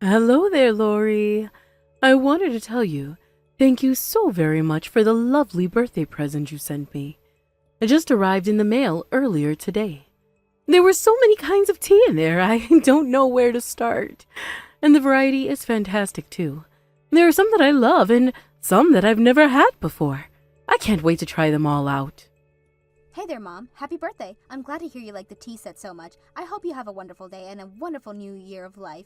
Hello there, Lori. I wanted to tell you, thank you so very much for the lovely birthday present you sent me. It just arrived in the mail earlier today. There were so many kinds of tea in there, I don't know where to start. And the variety is fantastic too. There are some that I love and some that I've never had before. I can't wait to try them all out. Hey there, Mom. Happy birthday. I'm glad to hear you like the tea set so much. I hope you have a wonderful day and a wonderful new year of life.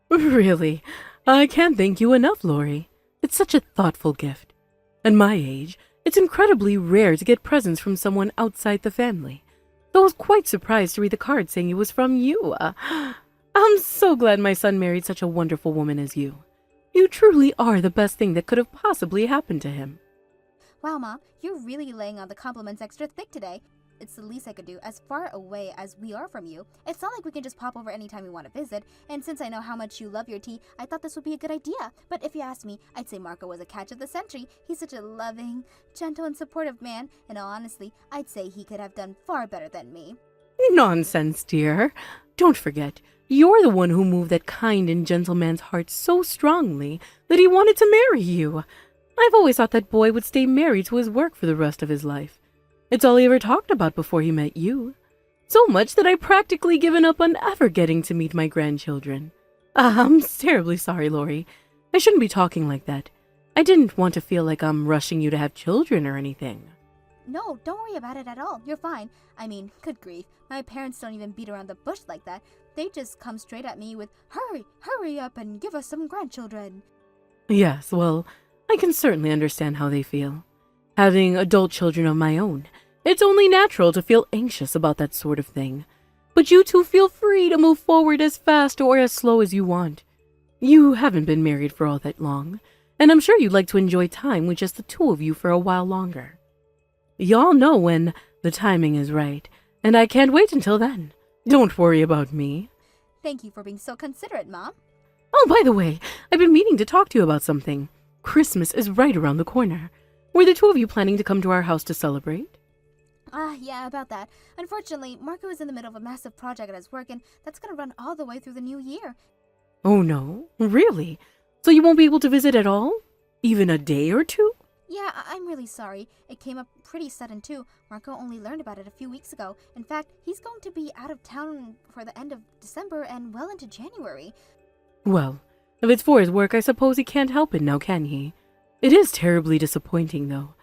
Really, I can't thank you enough, Lori. It's such a thoughtful gift. At my age, it's incredibly rare to get presents from someone outside the family. So I was quite surprised to read the card saying it was from you. I'm so glad my son married such a wonderful woman as you. You truly are the best thing that could have possibly happened to him. Wow, Mom, you're really laying on the compliments extra thick today. It's the least I could do, as far away as we are from you. It's not like we can just pop over anytime we want to visit, and since I know how much you love your tea, I thought this would be a good idea. But if you ask me, I'd say Marco was a catch of the century. He's such a loving, gentle, and supportive man, and honestly, I'd say he could have done far better than me. Nonsense, dear. Don't forget, you're the one who moved that kind and gentle man's heart so strongly that he wanted to marry you. I've always thought that boy would stay married to his work for the rest of his life. It's all he ever talked about before he met you. So much that I've practically given up on ever getting to meet my grandchildren. I'm terribly sorry, Lori. I shouldn't be talking like that. I didn't want to feel like I'm rushing you to have children or anything. No, don't worry about it at all. You're fine. I mean, good grief. My parents don't even beat around the bush like that. They just come straight at me with, hurry up and give us some grandchildren. Yes, well, I can certainly understand how they feel. Having adult children of my own, it's only natural to feel anxious about that sort of thing. But you two feel free to move forward as fast or as slow as you want. You haven't been married for all that long, and I'm sure you'd like to enjoy time with just the two of you for a while longer. Y'all know when the timing is right, and I can't wait until then. Don't worry about me. Thank you for being so considerate, Mom. Oh, by the way, I've been meaning to talk to you about something. Christmas is right around the corner. Were the two of you planning to come to our house to celebrate? Yeah, about that. Unfortunately, Marco is in the middle of a massive project at his work, and that's gonna run all the way through the new year. Oh no, really? So you won't be able to visit at all? Even a day or two? Yeah, I'm really sorry. It came up pretty sudden, too. Marco only learned about it a few weeks ago. In fact, he's going to be out of town for the end of December and well into January. Well, if it's for his work, I suppose he can't help it now, can he? It is terribly disappointing, though.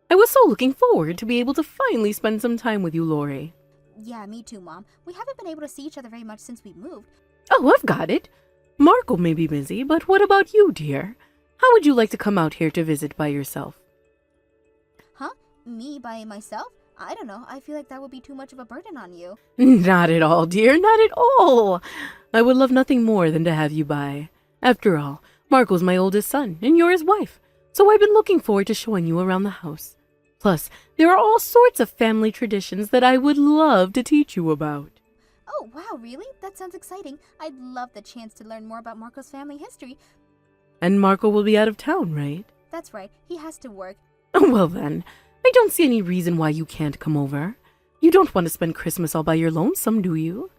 I was so looking forward to be able to finally spend some time with you, Lori. Yeah, me too, Mom. We haven't been able to see each other very much since we moved. Oh, I've got it. Marco may be busy, but what about you, dear? How would you like to come out here to visit by yourself? Huh? Me by myself? I don't know. I feel like that would be too much of a burden on you. Not at all, dear, not at all. I would love nothing more than to have you by. After all, Marco's my oldest son, and you're his wife, so I've been looking forward to showing you around the house. Plus, there are all sorts of family traditions that I would love to teach you about. Oh, wow, really? That sounds exciting. I'd love the chance to learn more about Marco's family history. And Marco will be out of town, right? That's right. He has to work. Well then, I don't see any reason why you can't come over. You don't want to spend Christmas all by your lonesome, do you?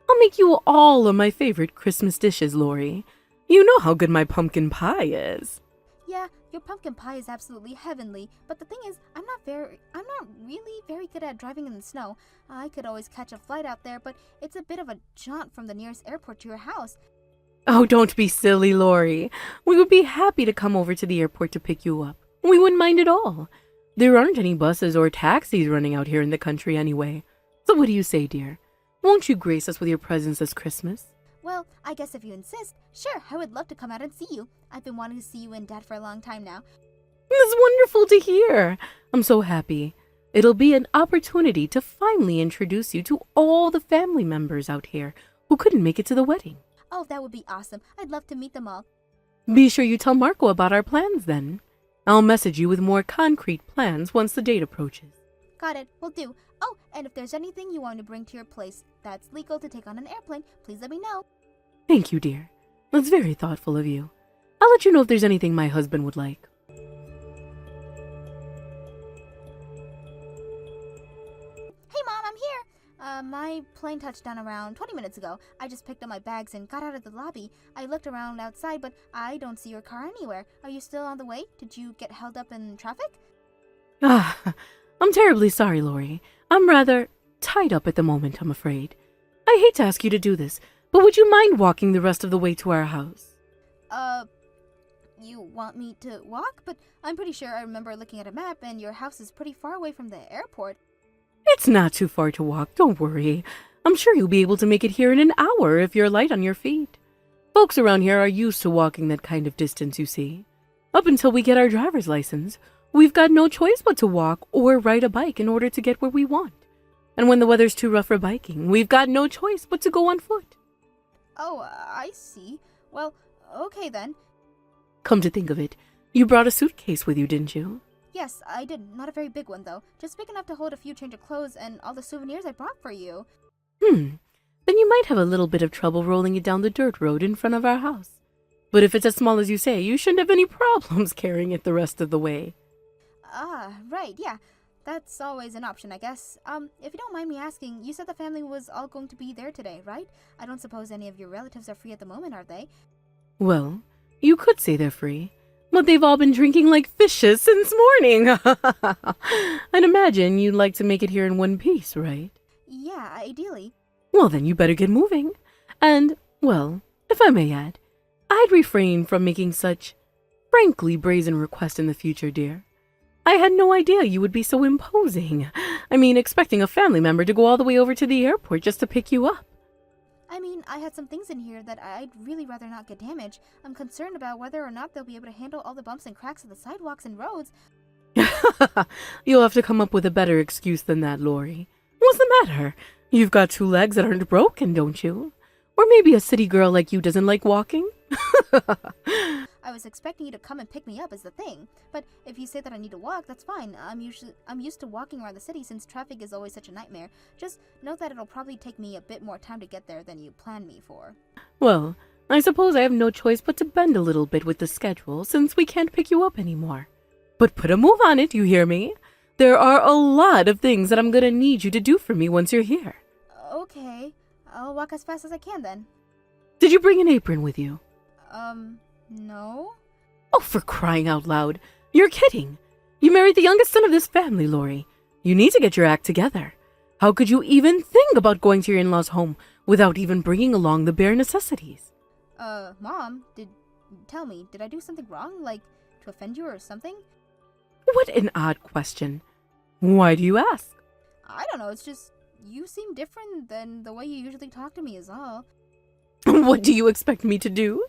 I'll make you all of my favorite Christmas dishes, Lori. You know how good my pumpkin pie is. Yeah, your pumpkin pie is absolutely heavenly, but the thing is, I'm not really very good at driving in the snow. I could always catch a flight out there, but it's a bit of a jaunt from the nearest airport to your house. Oh, don't be silly, Lori. We would be happy to come over to the airport to pick you up. We wouldn't mind at all. There aren't any buses or taxis running out here in the country anyway. So what do you say, dear? Won't you grace us with your presence this Christmas? Well, I guess if you insist, sure, I would love to come out and see you. I've been wanting to see you and Dad for a long time now. That's wonderful to hear. I'm so happy. It'll be an opportunity to finally introduce you to all the family members out here who couldn't make it to the wedding. Oh, that would be awesome. I'd love to meet them all. Be sure you tell Marco about our plans then. I'll message you with more concrete plans once the date approaches. Got it, will do. Oh, and if there's anything you want to bring to your place that's legal to take on an airplane, please let me know. Thank you, dear. That's very thoughtful of you. I'll let you know if there's anything my husband would like. Hey, Mom, I'm here. My My plane touched down around 20 minutes ago. I just picked up my bags and got out of the lobby. I looked around outside, but I don't see your car anywhere. Are you still on the way? Did you get held up in traffic? Ah, I'm terribly sorry, Lori. I'm rather tied up at the moment, I'm afraid. I hate to ask you to do this, but would you mind walking the rest of the way to our house? You want me to walk? But I'm pretty sure I remember looking at a map and your house is pretty far away from the airport. It's not too far to walk, don't worry. I'm sure you'll be able to make it here in an hour if you're light on your feet. Folks around here are used to walking that kind of distance, you see. Up until we get our driver's license, we've got no choice but to walk or ride a bike in order to get where we want. And when the weather's too rough for biking, we've got no choice but to go on foot. Oh, I see. Well, okay then. Come to think of it, you brought a suitcase with you, didn't you? Yes, I did. Not a very big one, though. Just big enough to hold a few change of clothes and all the souvenirs I brought for you. Then you might have a little bit of trouble rolling it down the dirt road in front of our house. But if it's as small as you say, you shouldn't have any problems carrying it the rest of the way. Ah, right, yeah. That's always an option, I guess. If you don't mind me asking, you said the family was all going to be there today, right? I don't suppose any of your relatives are free at the moment, are they? Well, you could say they're free, but they've all been drinking like fishes since morning. I'd imagine you'd like to make it here in one piece, right? Yeah, ideally. Well, then you better get moving. And, well, if I may add, I'd refrain from making such frankly brazen requests in the future, dear. I had no idea you would be so imposing. I mean, expecting a family member to go all the way over to the airport just to pick you up. I mean, I had some things in here that I'd really rather not get damaged. I'm concerned about whether or not they'll be able to handle all the bumps and cracks of the sidewalks and roads. You'll have to come up with a better excuse than that, Lori. What's the matter? You've got 2 legs that aren't broken, don't you? Or maybe a city girl like you doesn't like walking? I was expecting you to come and pick me up is the thing. But if you say that I need to walk, that's fine. I'm used to walking around the city since traffic is always such a nightmare. Just note that it'll probably take me a bit more time to get there than you planned me for. Well, I suppose I have no choice but to bend a little bit with the schedule since we can't pick you up anymore. But put a move on it, you hear me? There are a lot of things that I'm gonna need you to do for me once you're here. Okay. I'll walk as fast as I can then. Did you bring an apron with you? No? Oh, for crying out loud. You're kidding. You married the youngest son of this family, Lori. You need to get your act together. How could you even think about going to your in-laws' home without even bringing along the bare necessities? Mom, tell me, did I do something wrong? Like, to offend you or something? What an odd question. Why do you ask? I don't know, it's just, you seem different than the way you usually talk to me is all. What do you expect me to do?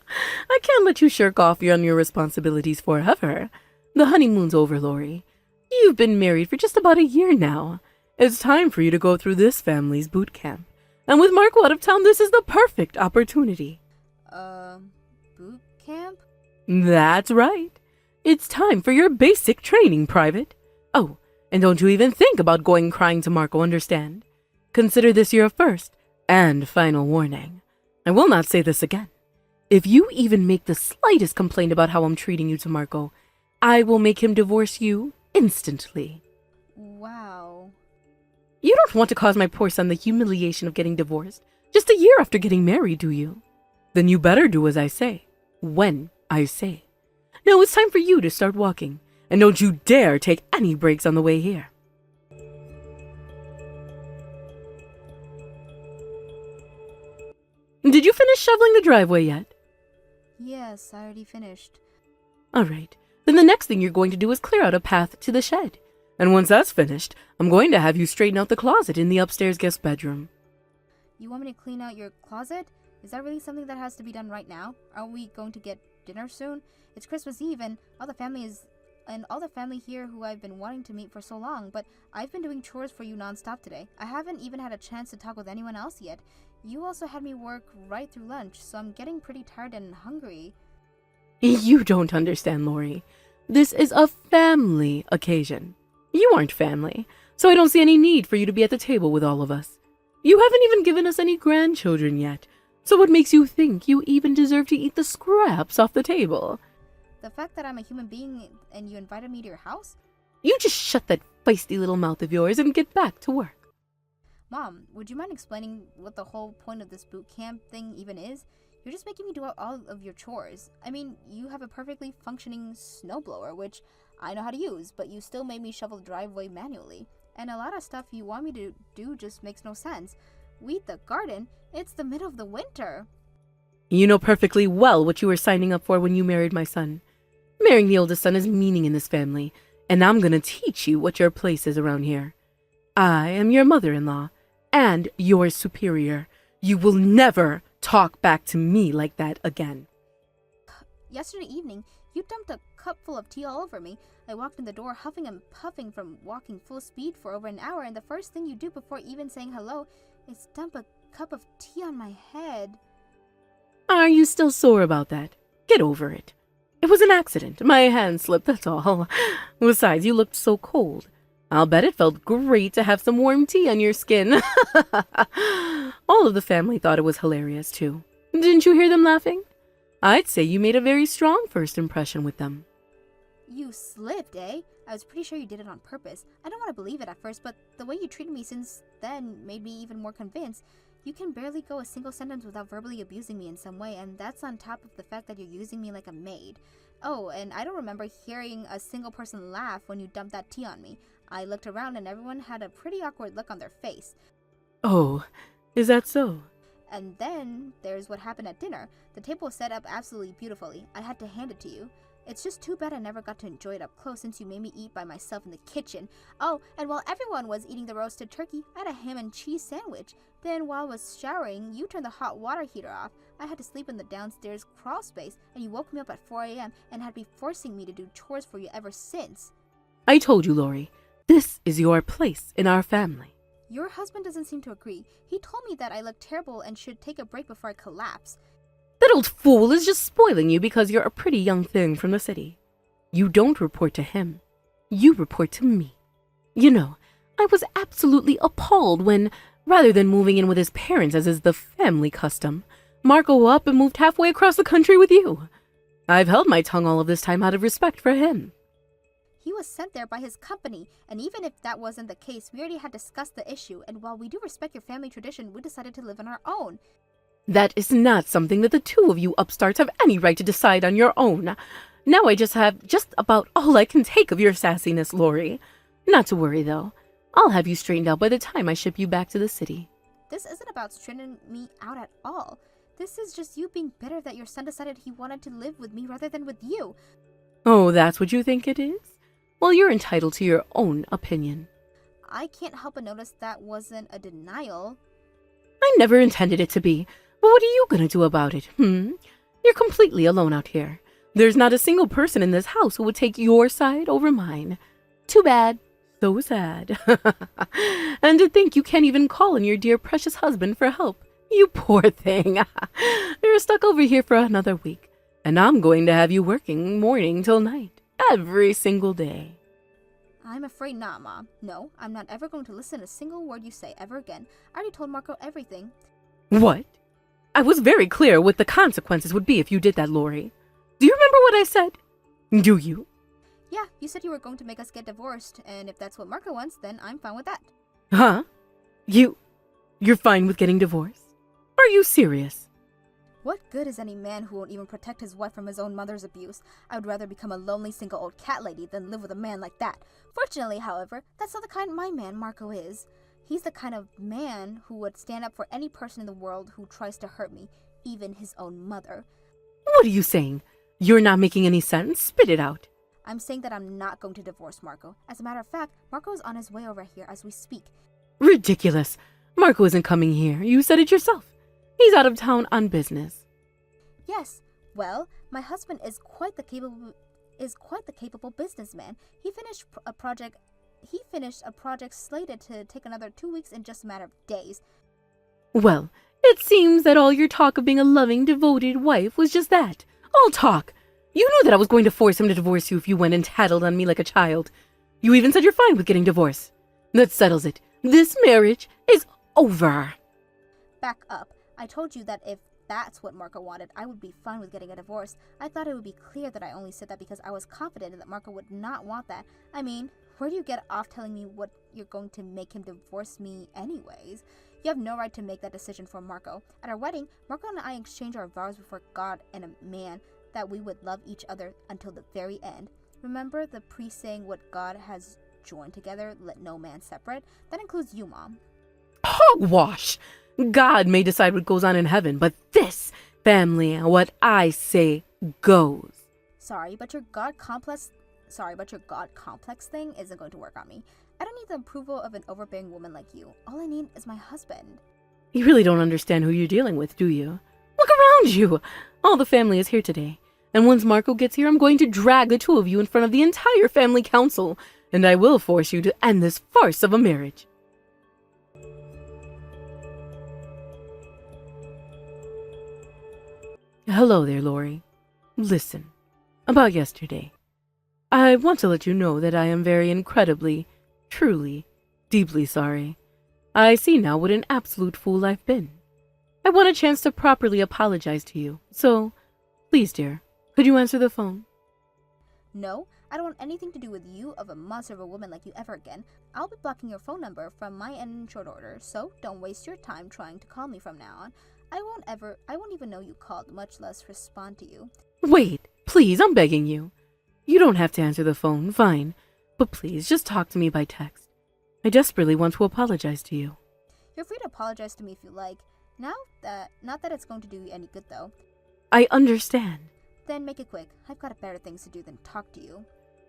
I can't let you shirk off on your responsibilities forever. The honeymoon's over, Lori. You've been married for just about a year now. It's time for you to go through this family's boot camp. And with Marco out of town, this is the perfect opportunity. Boot camp? That's right. It's time for your basic training, Private. Oh, and don't you even think about going crying to Marco, understand? Consider this your first and final warning. I will not say this again. If you even make the slightest complaint about how I'm treating you to Marco, I will make him divorce you instantly. Wow. You don't want to cause my poor son the humiliation of getting divorced just a year after getting married, do you? Then you better do as I say, when I say. Now it's time for you to start walking, and don't you dare take any breaks on the way here. Did you finish shoveling the driveway yet? Yes, I already finished. All right. Then the next thing you're going to do is clear out a path to the shed. And once that's finished, I'm going to have you straighten out the closet in the upstairs guest bedroom. You want me to clean out your closet? Is that really something that has to be done right now? Are we going to get dinner soon? It's Christmas Eve and all the family here who I've been wanting to meet for so long, but I've been doing chores for you nonstop today. I haven't even had a chance to talk with anyone else yet. You also had me work right through lunch, so I'm getting pretty tired and hungry. You don't understand, Lori. This is a family occasion. You aren't family, so I don't see any need for you to be at the table with all of us. You haven't even given us any grandchildren yet, so what makes you think you even deserve to eat the scraps off the table? The fact that I'm a human being and you invited me to your house? You just shut that feisty little mouth of yours and get back to work. Mom, would you mind explaining what the whole point of this boot camp thing even is? You're just making me do all of your chores. I mean, you have a perfectly functioning snowblower, which I know how to use, but you still made me shovel the driveway manually. And a lot of stuff you want me to do just makes no sense. Weed the garden? It's the middle of the winter. You know perfectly well what you were signing up for when you married my son. Marrying the oldest son has meaning in this family, and I'm gonna teach you what your place is around here. I am your mother-in-law, and your superior. You will never talk back to me like that again. Yesterday evening, you dumped a cup full of tea all over me. I walked in the door huffing and puffing from walking full speed for over an hour, and the first thing you do before even saying hello is dump a cup of tea on my head. Are you still sore about that? Get over it. It was an accident. My hand slipped, that's all. Besides, you looked so cold. I'll bet it felt great to have some warm tea on your skin. All of the family thought it was hilarious, too. Didn't you hear them laughing? I'd say you made a very strong first impression with them. You slipped, eh? I was pretty sure you did it on purpose. I don't want to believe it at first, but the way you treated me since then made me even more convinced. You can barely go a single sentence without verbally abusing me in some way, and that's on top of the fact that you're using me like a maid. Oh, and I don't remember hearing a single person laugh when you dumped that tea on me. I looked around and everyone had a pretty awkward look on their face. Oh, is that so? And then there's what happened at dinner. The table was set up absolutely beautifully. I had to hand it to you. It's just too bad I never got to enjoy it up close since you made me eat by myself in the kitchen. Oh, and while everyone was eating the roasted turkey, I had a ham and cheese sandwich. Then while I was showering, you turned the hot water heater off. I had to sleep in the downstairs crawl space, and you woke me up at 4 a.m. and had been forcing me to do chores for you ever since. I told you, Lori, this is your place in our family. Your husband doesn't seem to agree. He told me that I look terrible and should take a break before I collapse. That old fool is just spoiling you because you're a pretty young thing from the city. You don't report to him. You report to me. You know, I was absolutely appalled when, rather than moving in with his parents as is the family custom, Marco up and moved halfway across the country with you. I've held my tongue all of this time out of respect for him. He was sent there by his company, and even if that wasn't the case, we already had discussed the issue, and while we do respect your family tradition, we decided to live on our own. That is not something that the two of you upstarts have any right to decide on your own. Now I just have just about all I can take of your sassiness, Lori. Not to worry, though. I'll have you straightened out by the time I ship you back to the city. This isn't about straightening me out at all. This is just you being bitter that your son decided he wanted to live with me rather than with you. Oh, that's what you think it is? Well, you're entitled to your own opinion. I can't help but notice that wasn't a denial. I never intended it to be. But what are you gonna do about it, You're completely alone out here. There's not a single person in this house who would take your side over mine. Too bad. So sad. And to think you can't even call on your dear precious husband for help. You poor thing. You're stuck over here for another week. And I'm going to have you working morning till night. Every single day. I'm afraid not, Mom. No, I'm not ever going to listen to a single word you say ever again. I already told Marco everything. What? I was very clear what the consequences would be if you did that, Lori. Do you remember what I said? Do you? Yeah, you said you were going to make us get divorced, and if that's what Marco wants, then I'm fine with that. Huh? You're fine with getting divorced? Are you serious? What good is any man who won't even protect his wife from his own mother's abuse? I would rather become a lonely single old cat lady than live with a man like that. Fortunately, however, that's not the kind my man Marco is. He's the kind of man who would stand up for any person in the world who tries to hurt me, even his own mother. What are you saying? You're not making any sense. Spit it out. I'm saying that I'm not going to divorce Marco. As a matter of fact, Marco is on his way over here as we speak. Ridiculous. Marco isn't coming here. You said it yourself. He's out of town on business. Yes. Well, my husband is quite the capable businessman. He finished a project slated to take another 2 weeks in just a matter of days. Well, it seems that all your talk of being a loving, devoted wife was just that. All talk. You knew that I was going to force him to divorce you if you went and tattled on me like a child. You even said you're fine with getting divorced. That settles it. This marriage is over. Back up. I told you that if that's what Marco wanted, I would be fine with getting a divorce. I thought it would be clear that I only said that because I was confident that Marco would not want that. I mean, where do you get off telling me what you're going to make him divorce me anyways. You have no right to make that decision for Marco. At our wedding, Marco and I exchanged our vows before God and a man that we would love each other until the very end. Remember the priest saying what God has joined together, let no man separate? That includes you, Mom. Hogwash! God may decide what goes on in heaven, but this family, what I say, goes. Sorry, but your God complex thing isn't going to work on me. I don't need the approval of an overbearing woman like you. All I need is my husband. You really don't understand who you're dealing with, do you? Look around you! All the family is here today. And once Marco gets here, I'm going to drag the two of you in front of the entire family council, and I will force you to end this farce of a marriage. Hello there, Lori. Listen, about yesterday. I want to let you know that I am very incredibly, truly, deeply sorry. I see now what an absolute fool I've been. I want a chance to properly apologize to you, so please, dear, could you answer the phone? No, I don't want anything to do with you of a monster of a woman like you ever again. I'll be blocking your phone number from my end in short order, so don't waste your time trying to call me from now on. I won't even know you called, much less respond to you. Wait, please, I'm begging you. You don't have to answer the phone, fine, but please, just talk to me by text. I desperately want to apologize to you. You're free to apologize to me if you like. Not that it's going to do you any good, though. I understand. Then make it quick. I've got better things to do than talk to you.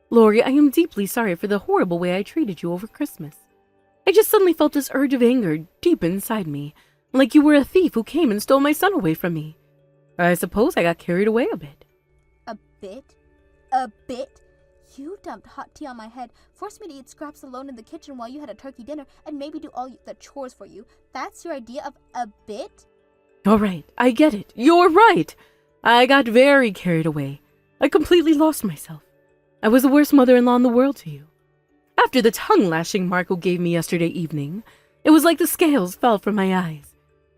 Lori, I am deeply sorry for the horrible way I treated you over Christmas. I just suddenly felt this urge of anger deep inside me, like you were a thief who came and stole my son away from me. I suppose I got carried away a bit. A bit? A bit? You dumped hot tea on my head, forced me to eat scraps alone in the kitchen while you had a turkey dinner, and maybe do all the chores for you. That's your idea of a bit? All right, I get it. You're right. I got very carried away. I completely lost myself. I was the worst mother-in-law in the world to you. After the tongue-lashing Marco gave me yesterday evening, it was like the scales fell from my eyes.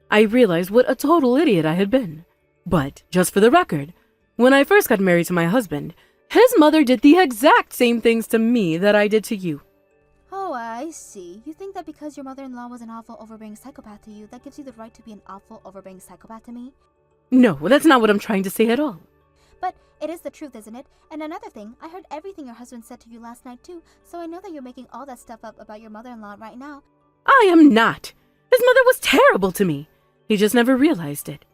I realized what a total idiot I had been. But, just for the record, when I first got married to my husband, his mother did the exact same things to me that I did to you. Oh, I see. You think that because your mother-in-law was an awful, overbearing psychopath to you, that gives you the right to be an awful, overbearing psychopath to me? No, that's not what I'm trying to say at all. But it is the truth, isn't it? And another thing, I heard everything your husband said to you last night too, so I know that you're making all that stuff up about your mother-in-law right now. I am not. His mother was terrible to me. He just never realized it.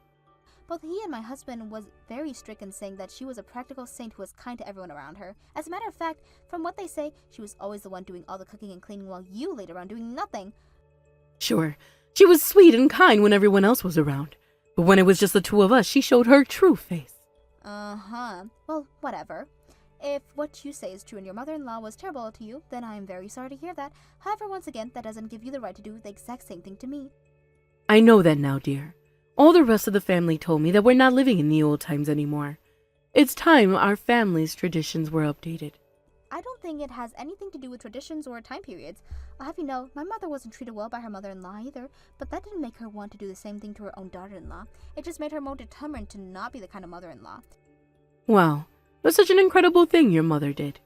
Both he and my husband was very strict in saying that she was a practical saint who was kind to everyone around her. As a matter of fact, from what they say, she was always the one doing all the cooking and cleaning while you laid around doing nothing. Sure, she was sweet and kind when everyone else was around. But when it was just the two of us, she showed her true face. Uh-huh. Well, whatever. If what you say is true and your mother-in-law was terrible to you, then I am very sorry to hear that. However, once again, that doesn't give you the right to do the exact same thing to me. I know that now, dear. All the rest of the family told me that we're not living in the old times anymore. It's time our family's traditions were updated. I don't think it has anything to do with traditions or time periods. I'll have you know, my mother wasn't treated well by her mother-in-law either, but that didn't make her want to do the same thing to her own daughter-in-law. It just made her more determined to not be the kind of mother-in-law. Wow, that's such an incredible thing your mother did.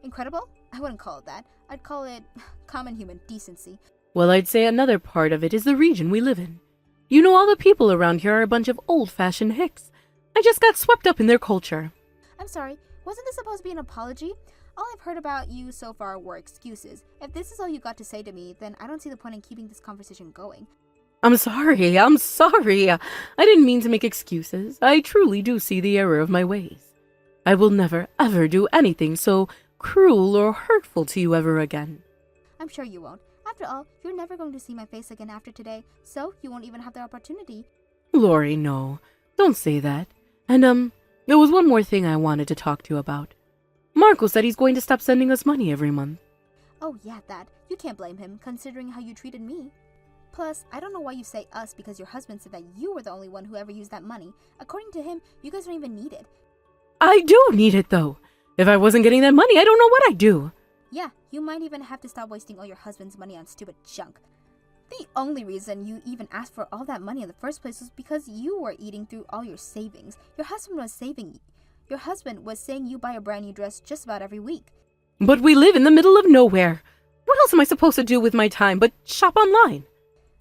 Incredible? I wouldn't call it that. I'd call it common human decency. Well, I'd say another part of it is the region we live in. You know, all the people around here are a bunch of old-fashioned hicks. I just got swept up in their culture. I'm sorry, wasn't this supposed to be an apology? All I've heard about you so far were excuses. If this is all you got to say to me, then I don't see the point in keeping this conversation going. I'm sorry. I didn't mean to make excuses. I truly do see the error of my ways. I will never, ever do anything so cruel or hurtful to you ever again. I'm sure you won't. After all, you're never going to see my face again after today, so you won't even have the opportunity. Lori, no. Don't say that. And, there was one more thing I wanted to talk to you about. Marco said he's going to stop sending us money every month. Oh yeah, that. You can't blame him, considering how you treated me. Plus, I don't know why you say us because your husband said that you were the only one who ever used that money. According to him, you guys don't even need it. I do need it, though. If I wasn't getting that money, I don't know what I'd do. Yeah, you might even have to stop wasting all your husband's money on stupid junk. The only reason you even asked for all that money in the first place was because you were eating through all your savings. Your husband was saying you buy a brand new dress just about every week. But we live in the middle of nowhere. What else am I supposed to do with my time but shop online?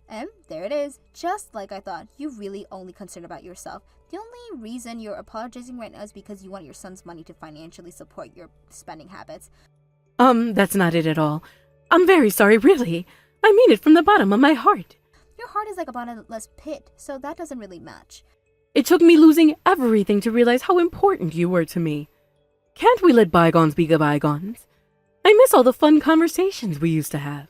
And there it is, just like I thought. You really only concerned about yourself. The only reason you're apologizing right now is because you want your son's money to financially support your spending habits. That's not it at all. I'm very sorry, really. I mean it from the bottom of my heart. Your heart is like a bottomless pit, so that doesn't really match. It took me losing everything to realize how important you were to me. Can't we let bygones be bygones? I miss all the fun conversations we used to have.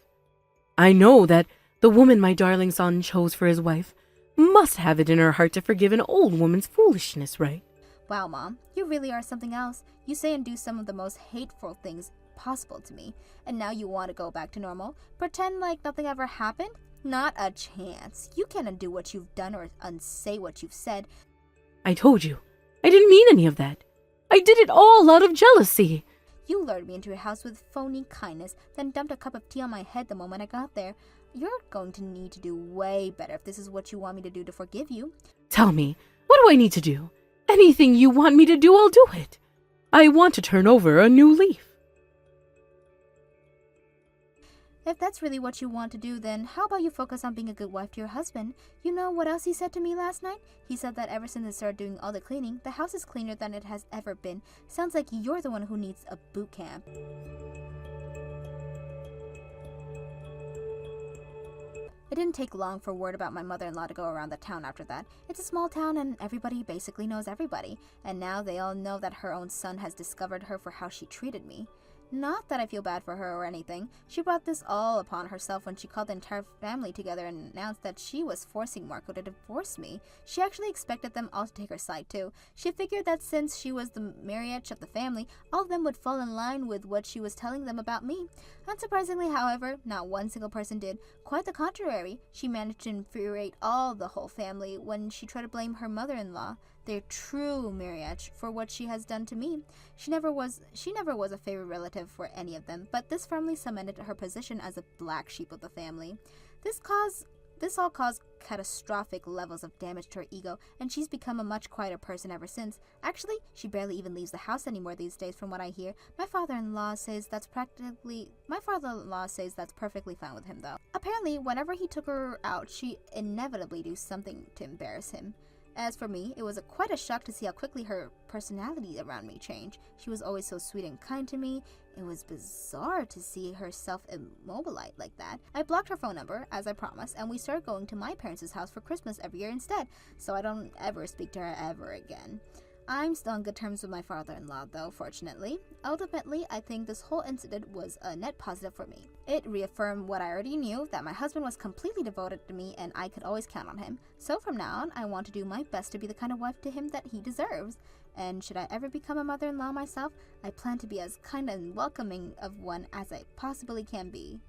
I know that the woman my darling son chose for his wife must have it in her heart to forgive an old woman's foolishness, right? Wow, Mom, you really are something else. You say and do some of the most hateful things possible to me, and now you want to go back to normal? Pretend like nothing ever happened? Not a chance. You can't undo what you've done or unsay what you've said. I told you, I didn't mean any of that. I did it all out of jealousy. You lured me into your house with phony kindness, then dumped a cup of tea on my head the moment I got there. You're going to need to do way better if this is what you want me to do to forgive you. Tell me, what do I need to do? Anything you want me to do, I'll do it. I want to turn over a new leaf. If that's really what you want to do, then how about you focus on being a good wife to your husband? You know what else he said to me last night? He said that ever since I started doing all the cleaning, the house is cleaner than it has ever been. Sounds like you're the one who needs a boot camp. It didn't take long for word about my mother-in-law to go around the town after that. It's a small town and everybody basically knows everybody. And now they all know that her own son has discovered her for how she treated me. Not that I feel bad for her or anything. She brought this all upon herself when she called the entire family together and announced that she was forcing Marco to divorce me. She actually expected them all to take her side too. She figured that since she was the marriage of the family, all of them would fall in line with what she was telling them about me. Unsurprisingly, however, not one single person did. Quite the contrary. She managed to infuriate the whole family when she tried to blame her mother-in-law, their true marriage, for what she has done to me. She never was a favorite relative for any of them, but this firmly cemented her position as a black sheep of the family. This all caused catastrophic levels of damage to her ego, and she's become a much quieter person ever since. Actually, she barely even leaves the house anymore these days from what I hear. My father-in-law says that's perfectly fine with him though. Apparently, whenever he took her out, she inevitably do something to embarrass him. As for me, it was quite a shock to see how quickly her personality around me changed. She was always so sweet and kind to me. It was bizarre to see her self-immobilized like that. I blocked her phone number, as I promised, and we started going to my parents' house for Christmas every year instead, so I don't ever speak to her ever again. I'm still on good terms with my father-in-law, though, fortunately. Ultimately, I think this whole incident was a net positive for me. It reaffirmed what I already knew, that my husband was completely devoted to me and I could always count on him. So from now on, I want to do my best to be the kind of wife to him that he deserves. And should I ever become a mother-in-law myself, I plan to be as kind and welcoming of one as I possibly can be.